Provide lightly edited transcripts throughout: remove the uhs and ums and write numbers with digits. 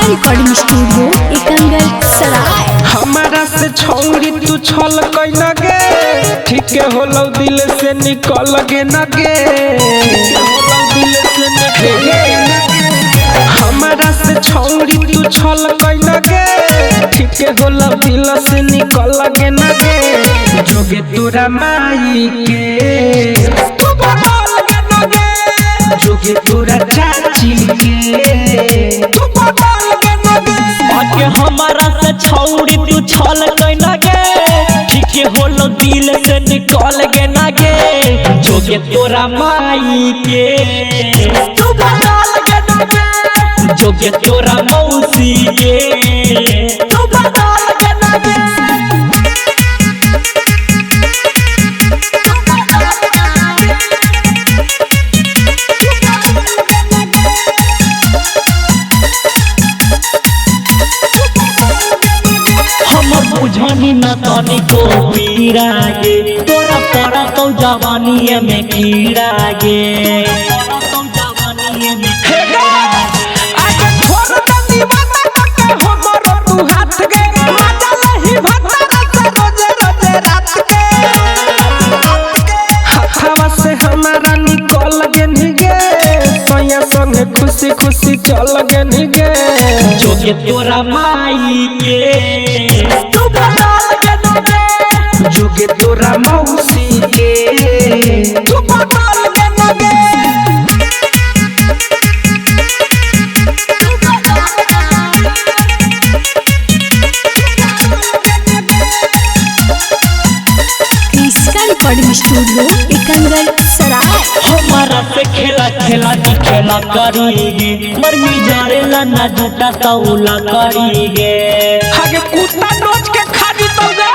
Recording studio एकंगल सराय। हमारा से छौरी तू छल कैना गे, ठीक होलो दिल से निकल गे न गे, दिल से निकल गे। हमारा से छौरी तू छल कैना गे, ठीक होलो दिल से निकल गे न गे। जोगे तोरा माई के तू बदल गे न गे, जोगे तोरा चाची के तू बदल गे न गे। आके हमारा से छौरी तू छल कैना गे, ठीक होलो दिल से निकल गे ना गे। जोगे तोरा माई के तू बदल गे न गे, जोगे तोरा मौसी के तू बदल गे न गे। बुझनी न तनी को पीरा गे, तोरा पड़ा तो जवानी में कीड़ा गे, तो जवानी में आगे छोड़ दे दीवाना के हो मरो तू हाथ गे, मजा लही भत्ता से रोजे रोजे रात के। हवा से हमारा निकल गे निगे, सोया संगे खुशी खुशी चल गे निगे। जोगे तोरा माई के तू बदल गे न गे, जोगे तोरा मौसी के तू बदल गे न गे। रिकॉर्डिंग स्टूडियो एकंगल सराय। हमारा से खेला खेला दी खेला करीगे, मरमी जारेला ना झूठा तौला करीगे। आगे कुत्ता नोच के खाली तो गे,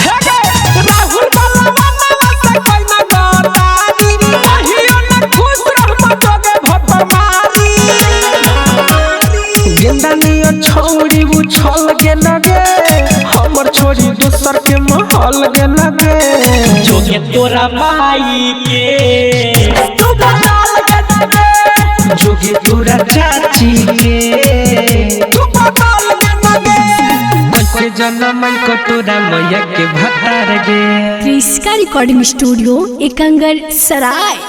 हेगे राहुल बलवाना से कोई ना गातानी, कहियो ना खुश रह जोगे भट्ट मारी। गेंदा नियो छौरी उछल गे न गे, हमर छोरी दूसर के महल गे न गे। जोगे तोरा माई के तू बदल गे न गे, जोगे तोरा चाची के तू बदल गे न गे। कैसे जन्म को तोरा मैया के भतार गे। रिकॉर्डिंग स्टूडियो एकंगल सराय।